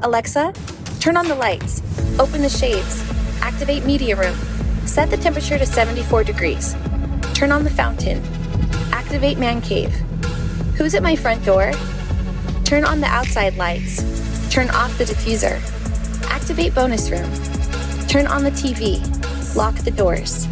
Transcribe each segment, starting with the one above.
Alexa, turn on the lights, open the shades, activate media room, set the temperature to 74 degrees, turn on the fountain, activate man cave. Who's at my front door? Turn on the outside lights, turn off the diffuser, activate bonus room, turn on the TV, lock the doors.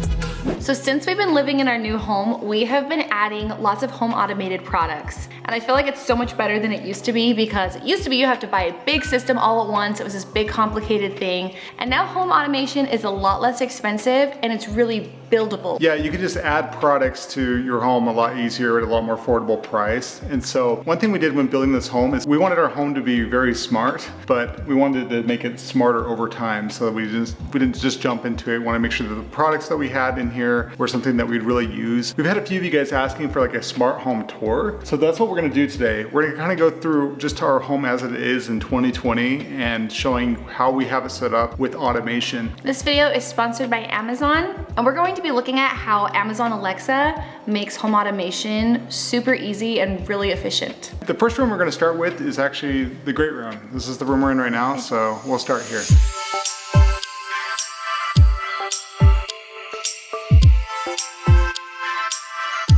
So since we've been living in our new home, we have been adding lots of home automated products. And I feel like it's so much better than it used to be, because it used to be you have to buy a big system all at once. It was this big complicated thing. And now home automation is a lot less expensive and it's really buildable. Yeah, you can just add products to your home a lot easier at a lot more affordable price. And so one thing we did when building this home is we wanted our home to be very smart, but we wanted to make it smarter over time, so that we didn't just jump into it. We want to make sure that the products that we had in here were something that we'd really use. We've had a few of you guys asking for like a smart home tour. So that's what we're gonna do today. We're gonna kind of go through just our home as it is in 2020 and showing how we have it set up with automation. This video is sponsored by Amazon, and we're going to be looking at how Amazon Alexa makes home automation super easy and really efficient. The first room we're gonna start with is actually the great room. This is the room we're in right now, so we'll start here.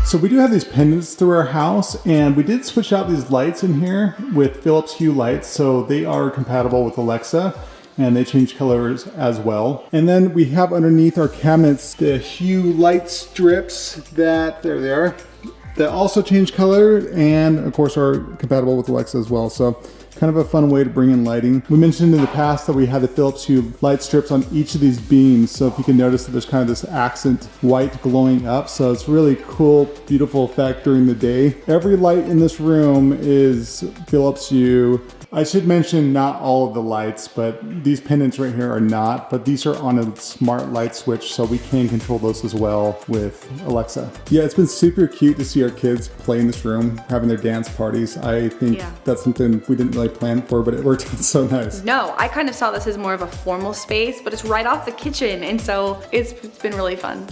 So we do have these pendants through our house, and we did switch out these lights in here with Philips Hue lights, so they are compatible with Alexa, and they change colors as well. And then we have underneath our cabinets the Hue light strips that, there they are, that also change color and of course are compatible with Alexa as well. So kind of a fun way to bring in lighting. We mentioned in the past that we had the Philips Hue light strips on each of these beams. So if you can notice that there's kind of this accent white glowing up. So it's really cool, beautiful effect during the day. Every light in this room is Philips Hue. I should mention not all of the lights, but these pendants right here are not, but these are on a smart light switch, so we can control those as well with Alexa. Yeah, it's been super cute to see our kids play in this room, having their dance parties. I think that's something we didn't really plan for, but it worked out so nice. No, I kind of saw this as more of a formal space, but it's right off the kitchen, and so it's been really fun.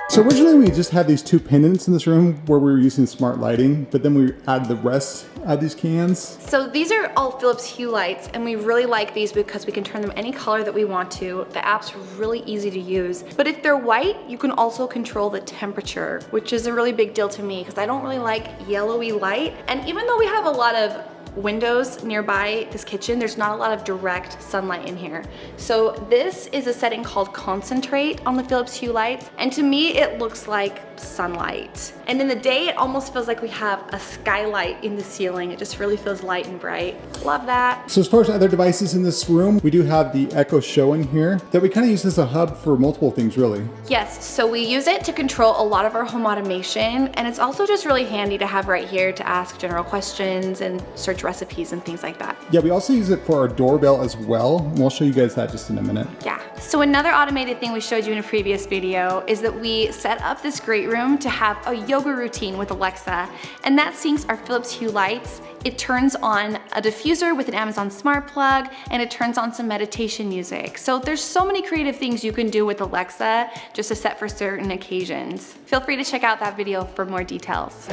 So originally we just had these two pendants in this room where we were using smart lighting, but then we added the rest of these cans. So these are all Philips Hue lights, and we really like these because we can turn them any color that we want to. The app's really easy to use. But if they're white, you can also control the temperature, which is a really big deal to me because I don't really like yellowy light. And even though we have a lot of windows nearby this kitchen, there's not a lot of direct sunlight in here. So this is a setting called concentrate on the Philips Hue lights, and to me it looks like sunlight. And in the day it almost feels like we have a skylight in the ceiling. It just really feels light and bright. Love that. So as far as other devices in this room, we do have the Echo Show in here that we kind of use as a hub for multiple things really. Yes, so we use it to control a lot of our home automation, and it's also just really handy to have right here to ask general questions and search recipes and things like that. Yeah, we also use it for our doorbell as well, and we'll show you guys that just in a minute. Yeah, so another automated thing we showed you in a previous video is that we set up this great room to have a yoga routine with Alexa, and that syncs our Philips Hue lights. It turns on a diffuser with an Amazon smart plug, and it turns on some meditation music. So there's so many creative things you can do with Alexa just to set for certain occasions. Feel free to check out that video for more details.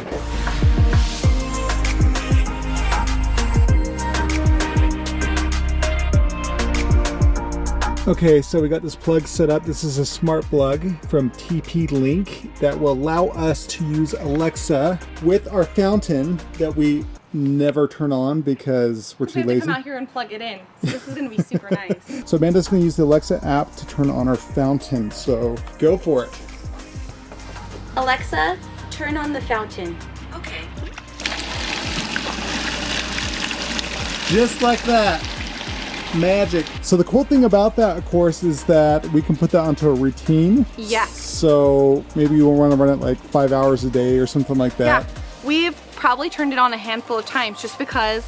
Okay, so we got this plug set up. This is a smart plug from TP-Link that will allow us to use Alexa with our fountain that we never turn on because we're too lazy. We have to come out here and plug it in. So this is gonna be super nice. So Amanda's gonna use the Alexa app to turn on our fountain, so go for it. Alexa, turn on the fountain. Okay. Just like that. Magic. So the cool thing about that, of course, is that we can put that onto a routine. Yes. So maybe you want to run it like 5 hours a day or something like that. Yeah, we've probably turned it on a handful of times just because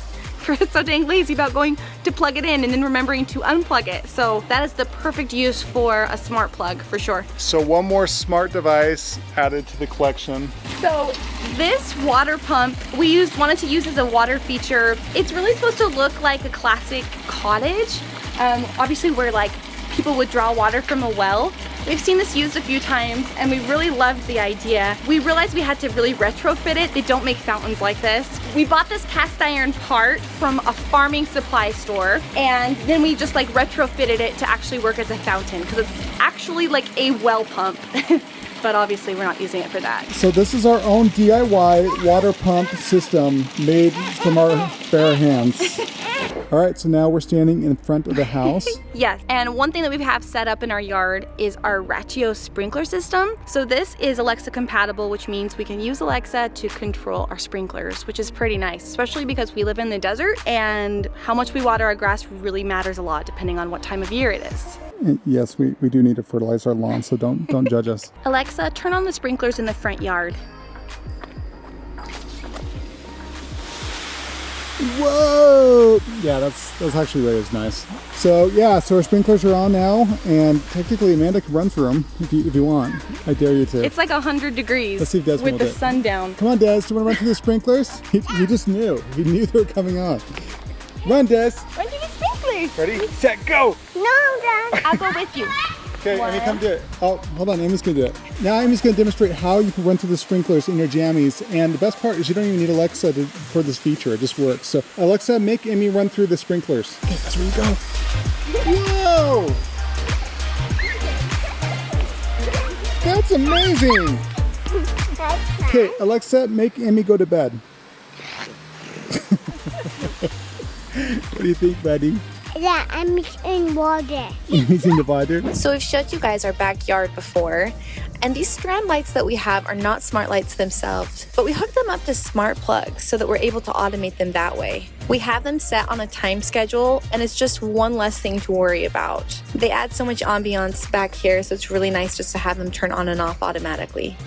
we're so dang lazy about going to plug it in and then remembering to unplug it. So that is the perfect use for a smart plug for sure. So one more smart device added to the collection. So this water pump we wanted to use as a water feature. It's really supposed to look like a classic cottage. Obviously where like people would draw water from a well. We've seen this used a few times and we really loved the idea. We realized we had to really retrofit it. They don't make fountains like this. We bought this cast iron part from a farming supply store and then we just like retrofitted it to actually work as a fountain because it's actually like a well pump. But obviously we're not using it for that. So this is our own DIY water pump system made from our bare hands. All right, so now we're standing in front of the house. Yes, and one thing that we have set up in our yard is our Ratio sprinkler system. So this is Alexa compatible, which means we can use Alexa to control our sprinklers, which is pretty nice, especially because we live in the desert and how much we water our grass really matters a lot depending on what time of year it is. Yes, we do need to fertilize our lawn, so don't judge us. Alexa, turn on the sprinklers in the front yard. Whoa! Yeah, that's actually really nice. So yeah, so our sprinklers are on now, and technically Amanda can run through them if you want. I dare you to. It's like 100 degrees. Let's see if Des with will the do it. sun down. Come on, Des, do you want to run through the sprinklers? He just knew. He knew they were coming on. Run, Des. Run to the sprinklers. Ready, set, go! No, Dad. I'll go with you. Okay, Amy, come do it. Oh, hold on, Amy's gonna do it. Now Amy's gonna demonstrate how you can run through the sprinklers in your jammies. And the best part is you don't even need Alexa for this feature, it just works. So Alexa, make Amy run through the sprinklers. Okay, that's where you go. Whoa! That's amazing! Okay, Alexa, make Amy go to bed. What do you think, buddy? Yeah, I'm in water. He's in the water. So we've showed you guys our backyard before, and these strand lights that we have are not smart lights themselves, but we hook them up to smart plugs so that we're able to automate them that way. We have them set on a time schedule, and it's just one less thing to worry about. They add so much ambiance back here, so it's really nice just to have them turn on and off automatically.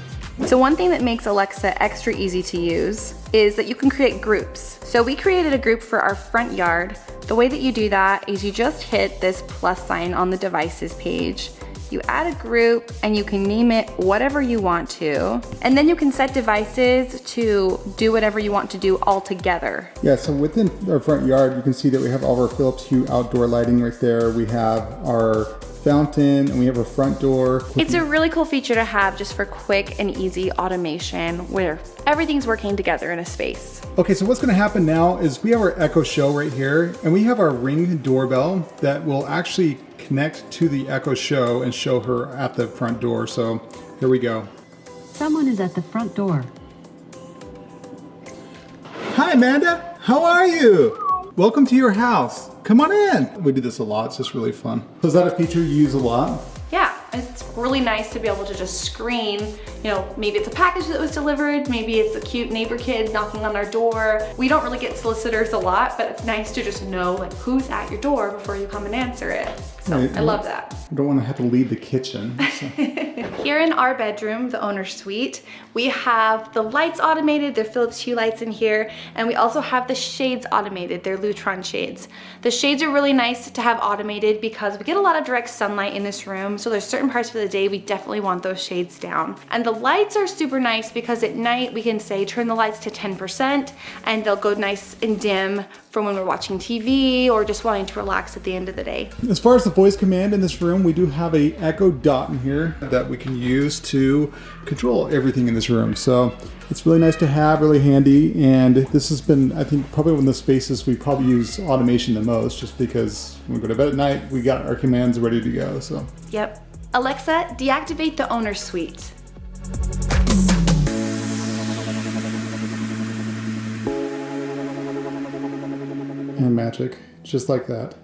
So one thing that makes Alexa extra easy to use is that you can create groups. So we created a group for our front yard. The way that you do that is you just hit this plus sign on the devices page. You add a group and you can name it whatever you want to. And then you can set devices to do whatever you want to do all together. Yeah, so within our front yard, you can see that we have all of our Philips Hue outdoor lighting right there. We have our fountain and we have a front door. It's a really cool feature to have just for quick and easy automation where everything's working together in a space. Okay, so what's gonna happen now is we have our Echo Show right here and we have our Ring doorbell that will actually connect to the Echo Show and show her at the front door. So here we go. Someone is at the front door. Hi, Amanda, how are you? Welcome to your house. Come on in. We do this a lot, it's just really fun. So is that a feature you use a lot? Yeah, it's really nice to be able to just screen, you know, maybe it's a package that was delivered, maybe it's a cute neighbor kid knocking on our door. We don't really get solicitors a lot, but it's nice to just know like who's at your door before you come and answer it. So Right. I love that. I don't want to have to leave the kitchen. So. Here in our bedroom, the owner's suite, we have the lights automated, they're Philips Hue lights in here, and we also have the shades automated, they're LUTRON shades. The shades are really nice to have automated because we get a lot of direct sunlight in this room, so there's certain parts of the day we definitely want those shades down. And the lights are super nice because at night we can say turn the lights to 10% and they'll go nice and dim for when we're watching TV or just wanting to relax at the end of the day. As far as the voice command in this room, we do have a Echo Dot in here that we can use to control everything in this room. So it's really nice to have, really handy. And this has been, I think, probably one of the spaces we probably use automation the most, just because when we go to bed at night, we got our commands ready to go. So. Yep. Alexa, deactivate the owner's suite. And magic, just like that.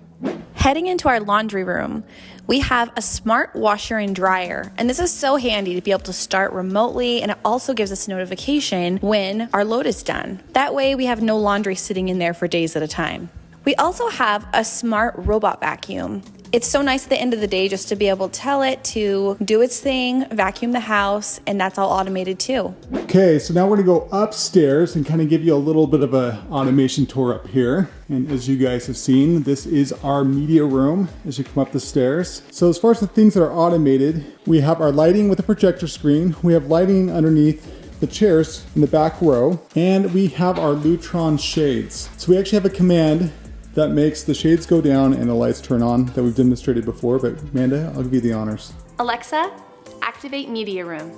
Heading into our laundry room, we have a smart washer and dryer. And this is so handy to be able to start remotely, and it also gives us a notification when our load is done. That way we have no laundry sitting in there for days at a time. We also have a smart robot vacuum. It's so nice at the end of the day just to be able to tell it to do its thing, vacuum the house, and that's all automated too. Okay, so now we're gonna go upstairs and kind of give you a little bit of a automation tour up here. And as you guys have seen, this is our media room as you come up the stairs. So as far as the things that are automated, we have our lighting with a projector screen. We have lighting underneath the chairs in the back row, and we have our LUTRON shades. So we actually have a command that makes the shades go down and the lights turn on that we've demonstrated before, but Amanda, I'll give you the honors. Alexa, activate media room.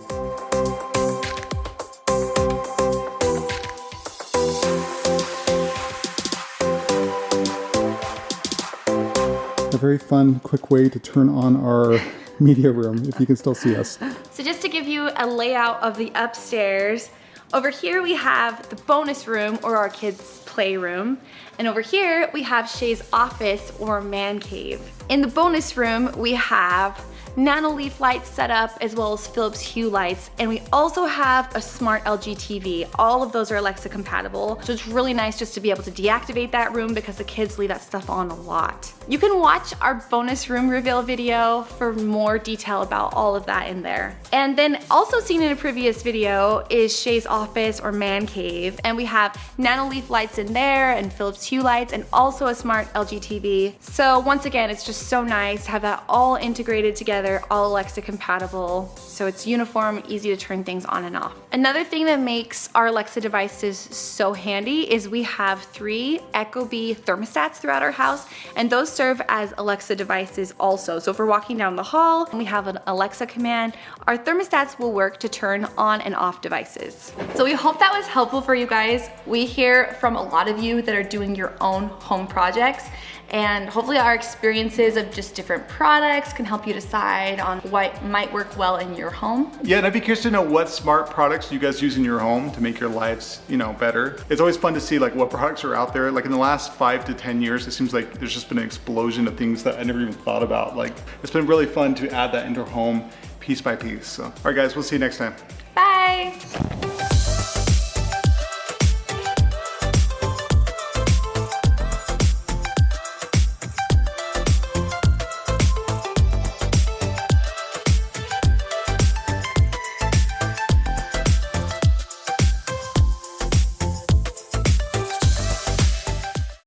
A very fun, quick way to turn on our media room, if you can still see us. So just to give you a layout of the upstairs, over here we have the bonus room or our kids' playroom. And over here we have Shaye's office or man cave. In the bonus room we have nano leaf lights set up as well as Philips Hue lights, and we also have a smart LG TV. All of those are Alexa compatible, so it's really nice just to be able to deactivate that room because the kids leave that stuff on a lot. You can watch our bonus room reveal video for more detail about all of that in there. And then also seen in a previous video is Shaye's office or man cave, and we have nano leaf lights in there and Philips Hue lights and also a smart LG TV. So once again, it's just so nice to have that all integrated together, all Alexa compatible, so it's uniform, easy to turn things on and off. Another thing that makes our Alexa devices so handy is we have 3 ecobee thermostats throughout our house, and those serve as Alexa devices also. So if we're walking down the hall and we have an Alexa command, our thermostats will work to turn on and off devices. So we hope that was helpful for you guys. We hear from a lot of you that are doing your own home projects, and hopefully our experiences of just different products can help you decide on what might work well in your home. Yeah, and I'd be curious to know what smart products you guys use in your home to make your lives, better. It's always fun to see like what products are out there. Like in the last 5 to 10 years, it seems like there's just been an explosion of things that I never even thought about. Like it's been really fun to add that into our home piece by piece. So, all right guys, we'll see you next time. Bye.